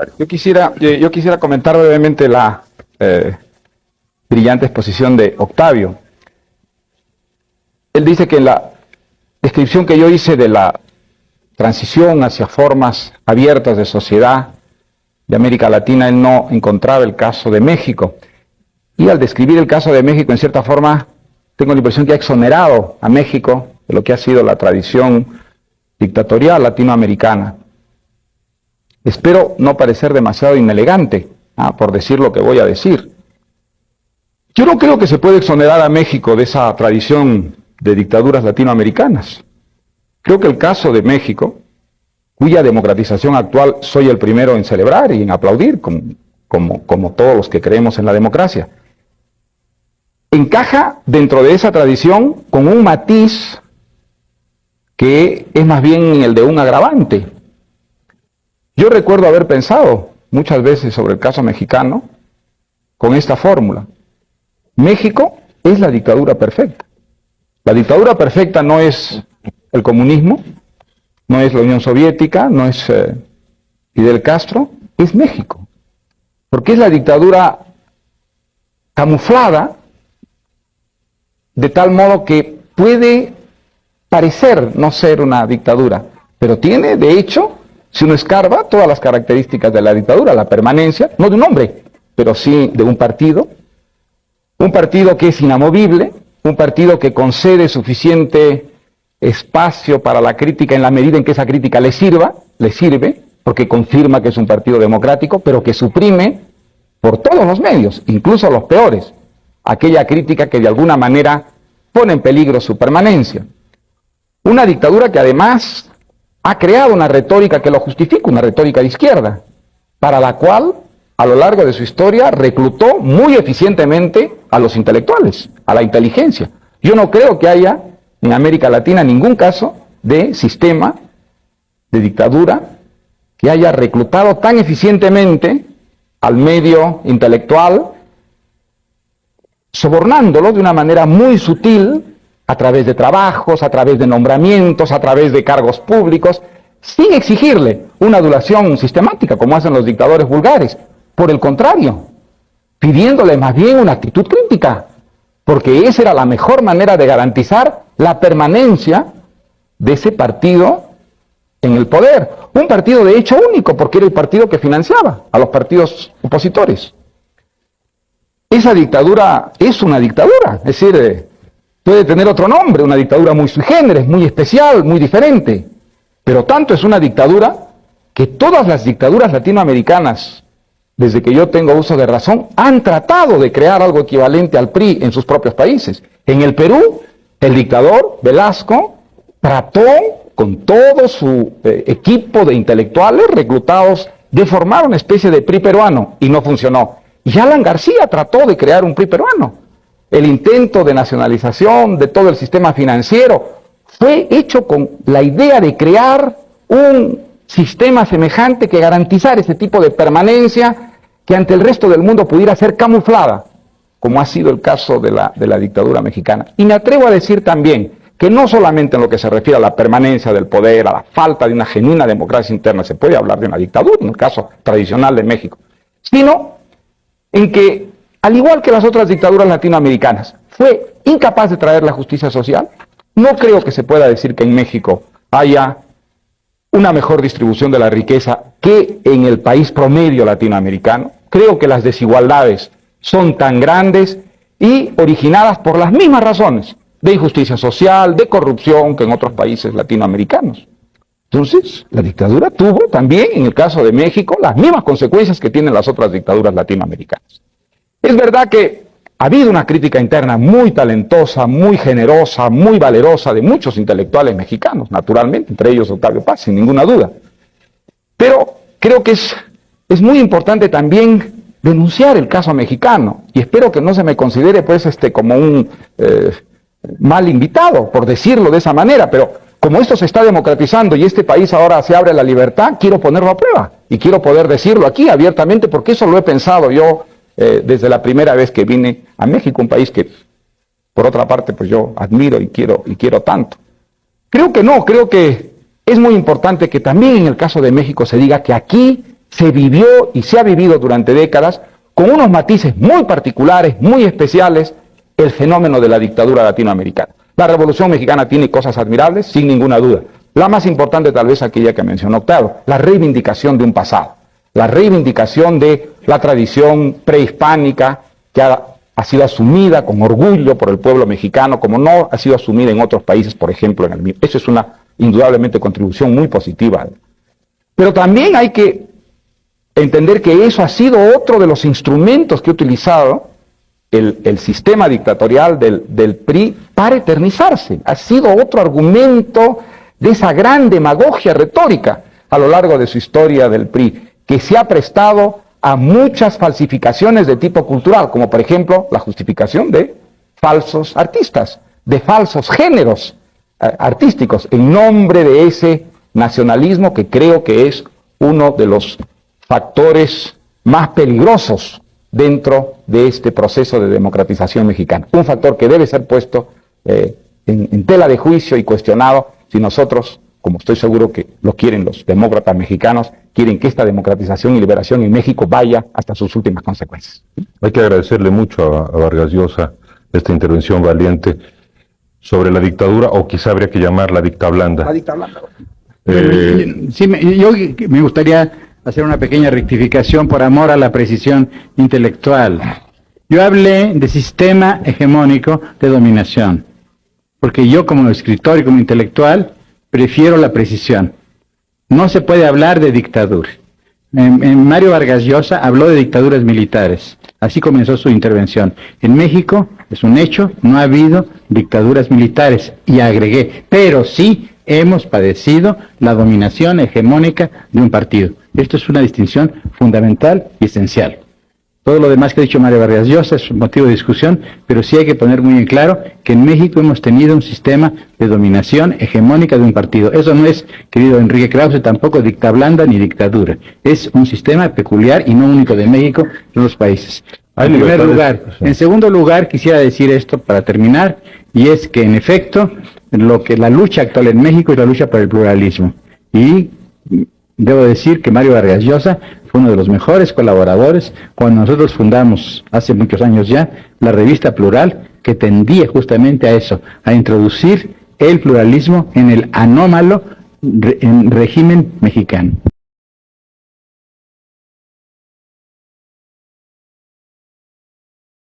Mario. Yo quisiera comentar brevemente la brillante exposición de Octavio. Él dice que en la descripción que yo hice de la transición hacia formas abiertas de sociedad de América Latina, él no encontraba el caso de México. Y al describir el caso de México, en cierta forma, tengo la impresión que ha exonerado a México de lo que ha sido la tradición dictatorial latinoamericana. Espero no parecer demasiado inelegante, por decir lo que voy a decir. Yo no creo que se pueda exonerar a México de esa tradición de dictaduras latinoamericanas. Creo que el caso de México, cuya democratización actual soy el primero en celebrar y en aplaudir, como todos los que creemos en la democracia, encaja dentro de esa tradición con un matiz que es más bien el de un agravante. Yo recuerdo haber pensado muchas veces sobre el caso mexicano con esta fórmula. México es la dictadura perfecta. La dictadura perfecta no es el comunismo, no es la Unión Soviética, no es Fidel Castro, es México. Porque es la dictadura camuflada de tal modo que puede parecer no ser una dictadura, pero tiene, de hecho, si uno escarba, todas las características de la dictadura, la permanencia, no de un hombre, pero sí de un partido que es inamovible, un partido que concede suficiente espacio para la crítica en la medida en que esa crítica le sirve, porque confirma que es un partido democrático, pero que suprime por todos los medios, incluso los peores, aquella crítica que de alguna manera pone en peligro su permanencia. Una dictadura que además ha creado una retórica que lo justifica, una retórica de izquierda, para la cual a lo largo de su historia reclutó muy eficientemente a los intelectuales, a la inteligencia. Yo no creo que haya en América Latina ningún caso de sistema de dictadura que haya reclutado tan eficientemente al medio intelectual, sobornándolo de una manera muy sutil, a través de trabajos, a través de nombramientos, a través de cargos públicos, sin exigirle una adulación sistemática, como hacen los dictadores vulgares. Por el contrario, pidiéndole más bien una actitud crítica, porque esa era la mejor manera de garantizar la permanencia de ese partido en el poder. Un partido de hecho único, porque era el partido que financiaba a los partidos opositores. Esa dictadura es una dictadura, es decir, puede tener otro nombre, una dictadura muy sui generis, muy especial, muy diferente, pero tanto es una dictadura que todas las dictaduras latinoamericanas, desde que yo tengo uso de razón, han tratado de crear algo equivalente al PRI en sus propios países. En el Perú, el dictador Velasco trató con todo su equipo de intelectuales reclutados de formar una especie de PRI peruano y no funcionó. Y Alan García trató de crear un PRI peruano. El intento de nacionalización de todo el sistema financiero fue hecho con la idea de crear un sistema semejante que garantizara ese tipo de permanencia que ante el resto del mundo pudiera ser camuflada, como ha sido el caso de la dictadura mexicana. Y me atrevo a decir también que no solamente en lo que se refiere a la permanencia del poder, a la falta de una genuina democracia interna, se puede hablar de una dictadura, en el caso tradicional de México, sino en que, al igual que las otras dictaduras latinoamericanas, fue incapaz de traer la justicia social. No creo que se pueda decir que en México haya una mejor distribución de la riqueza que en el país promedio latinoamericano. Creo que las desigualdades son tan grandes y originadas por las mismas razones de injusticia social, de corrupción que en otros países latinoamericanos. Entonces, la dictadura tuvo también, en el caso de México, las mismas consecuencias que tienen las otras dictaduras latinoamericanas. Es verdad que ha habido una crítica interna muy talentosa, muy generosa, muy valerosa de muchos intelectuales mexicanos, naturalmente, entre ellos Octavio Paz, sin ninguna duda. Pero creo que es muy importante también denunciar el caso mexicano, y espero que no se me considere pues como un mal invitado, por decirlo de esa manera, pero como esto se está democratizando y este país ahora se abre a la libertad, quiero ponerlo a prueba y quiero poder decirlo aquí abiertamente, porque eso lo he pensado yo desde la primera vez que vine a México, un país que por otra parte pues yo admiro y quiero tanto. Creo que es muy importante que también en el caso de México se diga que aquí se vivió y se ha vivido durante décadas con unos matices muy particulares, muy especiales, el fenómeno de la dictadura latinoamericana. La Revolución Mexicana tiene cosas admirables, sin ninguna duda. La más importante tal vez aquella que mencionó Octavio, la reivindicación de un pasado, la reivindicación de la tradición prehispánica que ha sido asumida con orgullo por el pueblo mexicano, como no ha sido asumida en otros países, por ejemplo en el mío. Eso es una indudablemente contribución muy positiva. Pero también hay que entender que eso ha sido otro de los instrumentos que ha utilizado el sistema dictatorial del PRI para eternizarse. Ha sido otro argumento de esa gran demagogia retórica a lo largo de su historia del PRI, que se ha prestado a muchas falsificaciones de tipo cultural, como por ejemplo la justificación de falsos artistas, de falsos géneros artísticos, en nombre de ese nacionalismo que creo que es uno de los factores más peligrosos dentro de este proceso de democratización mexicana. Un factor que debe ser puesto en tela de juicio y cuestionado si nosotros, como estoy seguro que lo quieren los demócratas mexicanos, quieren que esta democratización y liberación en México vaya hasta sus últimas consecuencias. Hay que agradecerle mucho a Vargas Llosa esta intervención valiente sobre la dictadura, o quizá habría que llamarla dictablanda. La dictablanda. Sí, yo me gustaría hacer una pequeña rectificación por amor a la precisión intelectual. Yo hablé de sistema hegemónico de dominación, porque yo como escritor y como intelectual prefiero la precisión. No se puede hablar de dictadura. Mario Vargas Llosa habló de dictaduras militares. Así comenzó su intervención. En México, es un hecho, no ha habido dictaduras militares. Y agregué, pero sí hemos padecido la dominación hegemónica de un partido. Esto es una distinción fundamental y esencial. Todo lo demás que ha dicho Mario Vargas Llosa es motivo de discusión, pero sí hay que poner muy en claro que en México hemos tenido un sistema de dominación hegemónica de un partido. Eso no es, querido Enrique Krause, tampoco dictablanda ni dictadura. Es un sistema peculiar y no único de México, de los países. En primer lugar. En segundo lugar, quisiera decir esto para terminar, y es que en efecto, la lucha actual en México es la lucha por el pluralismo. Y debo decir que Mario Vargas Llosa fue uno de los mejores colaboradores cuando nosotros fundamos, hace muchos años ya, la revista Plural, que tendía justamente a eso, a introducir el pluralismo en el anómalo régimen mexicano.